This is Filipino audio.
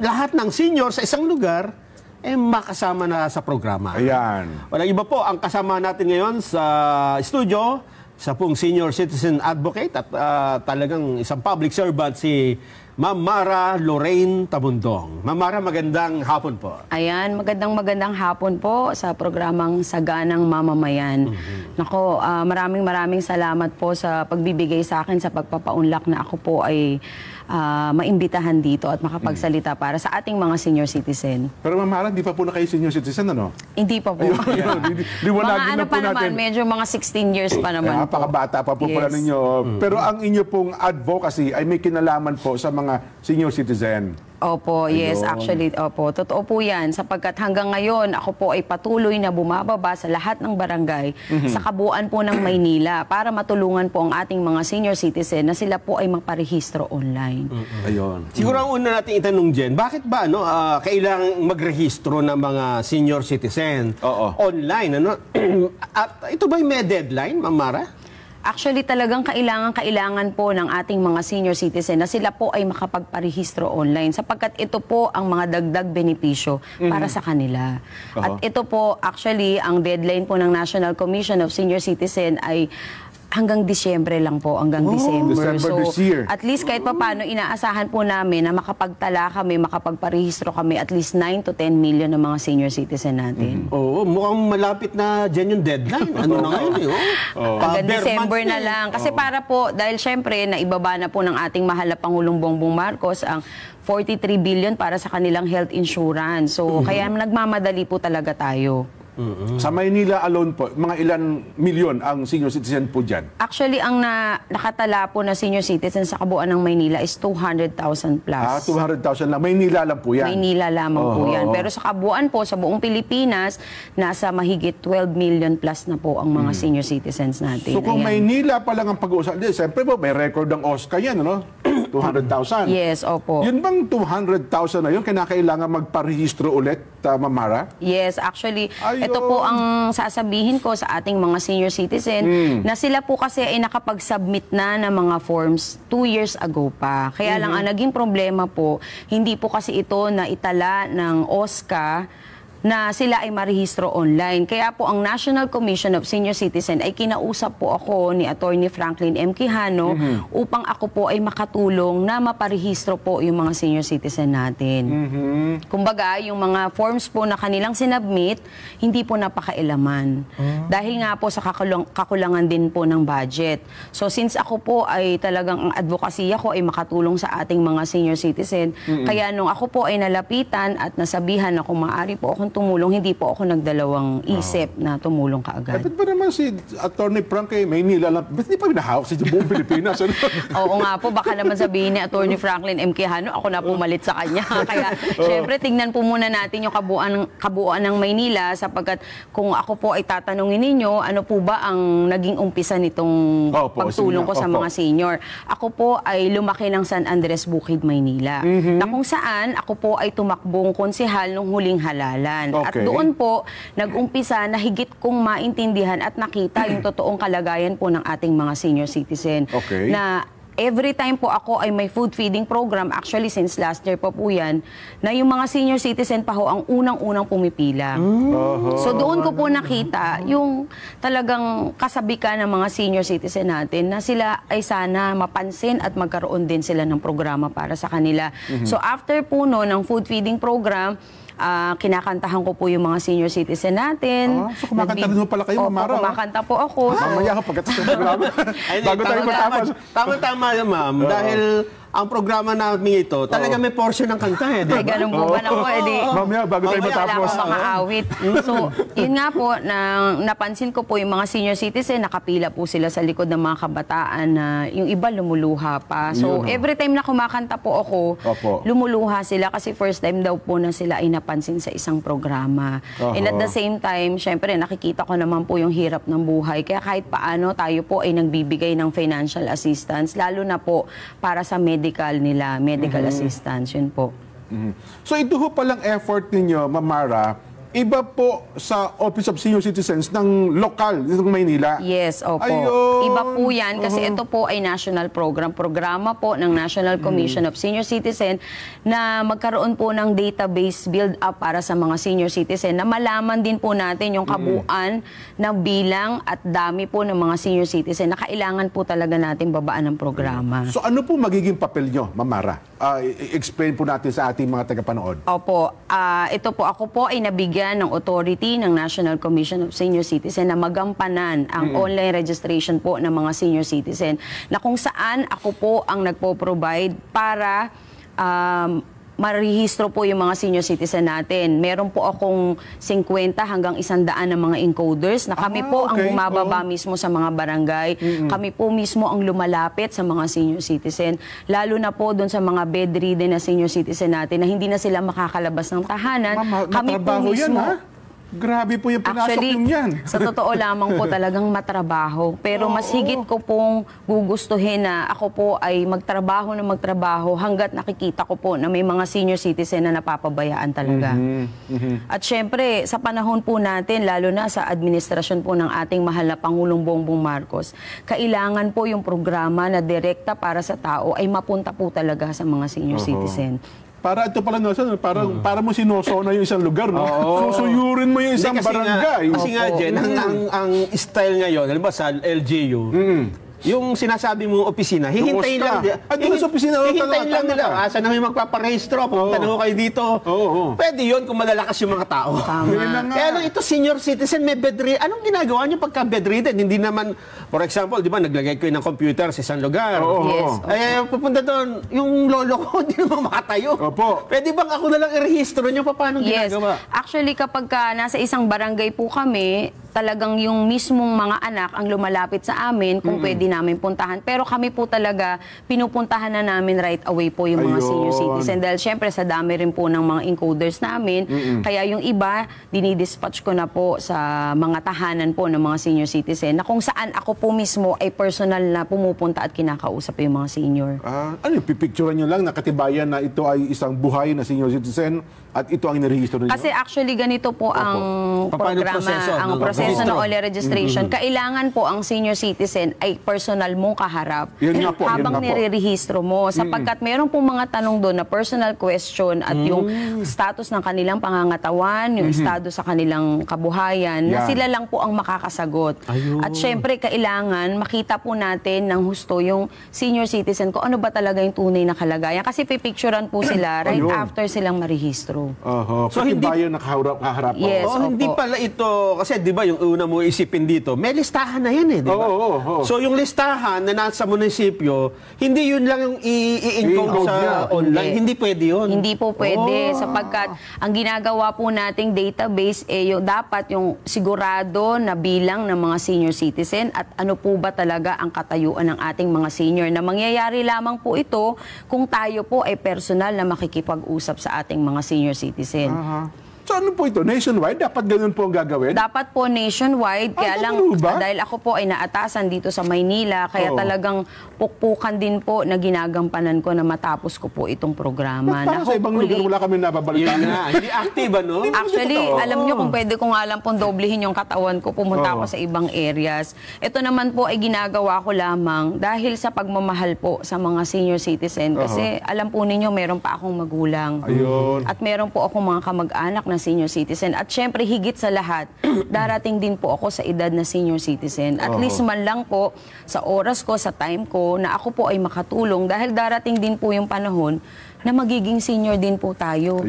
lahat ng senior sa isang lugar makasama na sa programa. Ayan. Walang iba po, ang kasama natin ngayon sa studio, sa pong senior citizen advocate at talagang isang public servant, si Ma'am Mara Lorraine Tabundong. Ma'am Mara, magandang hapon po. Ayan, magandang hapon po sa programang Saganang Mamamayan. Nako, maraming salamat po sa pagbibigay sa akin sa pagpapaunlak na ako po ay maimbitahan dito at makapagsalita para sa ating mga senior citizen. Pero Ma'am Mara, di pa po na kayo senior citizen, ano? Hindi pa po. Liwanagin na po pa natin. naman, medyo mga 16 years pa naman po. Napakabata pa po pala ninyo. Pero ang inyo pong advocacy ay may kinalaman po sa mga senior citizen. Opo, yes, actually, opo. Totoo po yan, sapagkat hanggang ngayon, ako po ay patuloy na bumababa sa lahat ng barangay sa kabuuan po ng Maynila para matulungan po ang ating mga senior citizen na sila po ay magparehistro online. Ayun. Siguro ang una natin itanong dyan, bakit ba kailangang magrehistro ng mga senior citizen online? At ito ba may deadline, Ma'am Mara? Actually, talagang kailangan po ng ating mga senior citizen na sila po ay makapagparehistro online sapagkat ito po ang mga dagdag benepisyo para sa kanila. At ito po, actually, ang deadline po ng National Commission of Senior Citizen ay hanggang Disyembre lang po, hanggang December. December this year. At least kahit paano, inaasahan po namin na makapagtala kami, makapagparehistro kami at least 9 to 10 million ng mga senior citizen natin. Oo, mukhang malapit na dyan yung deadline. Ano na ngayon eh? Hanggang December na lang. Kasi para po, dahil syempre, naibaba na po ng ating mahal na Pangulong Bongbong Marcos ang 43 billion para sa kanilang health insurance. So, kaya nagmamadali po talaga tayo. Sa Maynila alone po, mga ilan milyon ang senior citizen po dyan? Actually, ang nakatala po na senior citizen sa kabuuan ng Maynila is 200,000 plus. 200,000 lang. Maynila lang po yan? Maynila lamang po yan. Pero sa kabuuan po, sa buong Pilipinas, nasa mahigit 12 million plus na po ang mga senior citizens natin. So kung Maynila pa lang ang pag-uusap, siyempre po, may record ng OSCA yan, ano? 200,000. Yes, opo. Yun bang 200,000 na yun, kinakailangan magparehistro ulit, Ma'am Mara? Yes, actually, ito po ang sasabihin ko sa ating mga senior citizen na sila po kasi ay nakapag-submit na ng mga forms 2 years ago pa. Kaya lang ang naging problema po, hindi po kasi ito na itala ng OSCA na sila ay marehistro online. Kaya po ang National Commission of Senior Citizen ay kinausap po ako ni Attorney Franklin M. Quijano upang ako po ay makatulong na maparehistro po yung mga senior citizen natin. Kumbaga, yung mga forms po na kanilang sinubmit, hindi po napakailaman. Dahil nga po sa kakulangan din po ng budget. So since ako po ay talagang ang advokasya ko ay makatulong sa ating mga senior citizen, kaya nung ako po ay nalapitan at nasabihan na kung maaari po akong tumulong, hindi po ako nagdalawang isip na tumulong kaagad. Ba't ba naman si Attorney Frank kay Maynila lang? Ba't di pa binahawak sa buong Pilipinas? Oo nga po, baka naman sabihin ni Attorney Franklin M. Quijano, ako na pumalit sa kanya. Kaya, syempre, tingnan po muna natin yung kabuuan ng Maynila sapagkat kung ako po ay tatanungin ninyo, ano po ba ang naging umpisa nitong pagtulong ko sa mga senior? Ako po ay lumaki ng San Andres Bukid, Maynila. Na kung saan, ako po ay tumakbong konsehal nung huling halalan. At doon po, nag-umpisa na higit kong maintindihan at nakita yung totoong kalagayan po ng ating mga senior citizen. Na every time po ako ay may food feeding program, actually since last year pa po yan, na yung mga senior citizen pa ho ang unang-unang pumipila. So doon ko po nakita yung talagang kasabikan ng mga senior citizen natin na sila ay sana mapansin at magkaroon din sila ng programa para sa kanila. So after po no, ng food feeding program, kinakantahan ko po yung mga senior citizen natin. So kumakanta rin mo pala kayo, Ma'am Mara? Kumakanta po ako. Mamaya ka pagkatapos ng programa. Bago tayo matapos. Tama-tama yan, ma'am. Dahil ang programa namin ito, talaga may portion ng kanta eh. Ay, ganun po ba na po? Mamaya, bago tayo matapos. Wala akong makaawit. So, yun nga po, napansin ko po yung mga senior citizen, nakapila po sila sa likod ng mga kabataan na yung iba lumuluha pa. So, every time na kumakanta po ako, lumuluha sila kasi first time daw po na sila ay napansin sa isang programa. And at the same time, syempre, nakikita ko naman po yung hirap ng buhay. Kaya kahit paano, tayo po ay nagbibigay ng financial assistance, lalo na po para sa medical assistance, yun po. So ito ho palang effort ninyo, Ma'am Mara, iba po sa Office of Senior Citizens ng lokal, ng Maynila. Yes, opo. Ayun. Iba po yan kasi ito po ay national program. Programa po ng National Commission of Senior Citizen na magkaroon po ng database build-up para sa mga senior citizen na malaman din po natin yung kabuuan ng bilang at dami po ng mga senior citizen na kailangan po talaga natin babaan ng programa. So ano po magiging papel nyo, Ma'am Mara? Explain po natin sa ating mga tagapanood. Opo, ito po ako po ay nabigyan ng authority ng National Commission of Senior Citizen na magampanan ang online registration po ng mga senior citizen na kung saan ako po ang nagpo-provide para marehistro po yung mga senior citizen natin. Meron po akong 50 hanggang 100 ng mga encoders na kami po ang bumababa mismo sa mga barangay. Kami po mismo ang lumalapit sa mga senior citizen. Lalo na po doon sa mga bedridden na senior citizen natin na hindi na sila makakalabas ng tahanan. Kami po mismo. Yan, ha? Grabe po yung pinasok Actually, yung yan. sa totoo lamang po talagang matrabaho. Pero mas higit ko pong gugustuhin na ako po ay magtrabaho na magtrabaho hanggat nakikita ko po na may mga senior citizen na napapabayaan talaga. At syempre, sa panahon po natin, lalo na sa administrasyon po ng ating mahal na Pangulong Bongbong Marcos, kailangan po yung programa na direkta para sa tao ay mapunta po talaga sa mga senior citizen. Para ito pala, para mo sinoso na yung isang lugar, no? Susuyurin mo yung isang Hindi, barangay. Kasi nga, Jen, ang style ngayon, alam ba, sa LGU, yung sinasabi mong opisina, hihintayin lang. Doon sa opisina. Hihintayin lang nila. Asa na may magpaparehistro, pumunta na ho kayo dito. Pwede yun kung malalakas yung mga tao. Kaya lang ito, senior citizen, may bedridden. Anong ginagawa niyo pagka bedridden? Hindi naman, for example, di ba, naglagay ko ng computer sa isang lugar. Yes. Ay, pupunta doon, yung lolo ko, hindi naman makatayo. Pwede bang ako na lang i-rehistro niyo? Paano ginagawa? Actually, kapag nasa isang barangay po kami, talagang yung mismong mga anak ang lumalapit sa amin kung pwede namin puntahan. Pero kami po talaga, pinupuntahan na namin right away po yung mga senior citizen. Dahil syempre sa dami rin po ng mga encoders namin. Kaya yung iba, dinidispatch ko na po sa mga tahanan po ng mga senior citizen na kung saan ako po mismo ay personal na pumupunta at kinakausap yung mga senior. Ano yung pipicturean nyo lang, nakatibayan na ito ay isang buhay na senior citizen at ito ang nirehistro ninyo? Kasi actually ganito po ang programa, ang proseso ng online registration. Kailangan po ang senior citizen ay personal mong kaharap habang nire-rehistro mo. Sapagkat meron po mga tanong doon na personal question at yung status ng kanilang pangangatawan, yung estado sa kanilang kabuhayan, na sila lang po ang makakasagot. At syempre, kailangan makita po natin ng husto yung senior citizen kung ano ba talaga yung tunay na kalagayan. Kasi pipicturean po sila right after silang marehistro. So hindi bayan nakaharap. Yes, hindi pala ito, kasi di ba yung una mo isipin dito, may listahan na yan di ba? So yung listahan na nasa munisipyo, hindi yun lang yung i-encode sa online, hindi pwede yun. Hindi po pwede sapagkat ang ginagawa po nating database yung dapat yung sigurado na bilang ng mga senior citizen at ano po ba talaga ang katayuan ng ating mga senior na mangyayari lamang po ito kung tayo po ay personal na makikipag-usap sa ating mga senior citizen. So ano po ito? Nationwide? Dapat ganun po ang gagawin? Dapat po nationwide. Kaya lang, dahil ako po ay naatasan dito sa Maynila, kaya talagang pukpukan din po na ginagampanan ko na matapos ko po itong programa. Parang sa ibang lugar wala kami nababalitaan. Hindi active, ano? Actually, alam nyo kung pwede ko nga lang pong doblehin yung katawan ko, pumunta ako sa ibang areas. Ito naman po ay ginagawa ko lamang dahil sa pagmamahal po sa mga senior citizen. Kasi alam po ninyo, meron pa akong magulang. At meron po akong mga kamag-anak na senior citizen. At syempre, higit sa lahat, darating din po ako sa edad na senior citizen. At least man lang po, sa oras ko, sa time ko, na ako po ay makatulong dahil darating din po yung panahon na magiging senior din po tayo.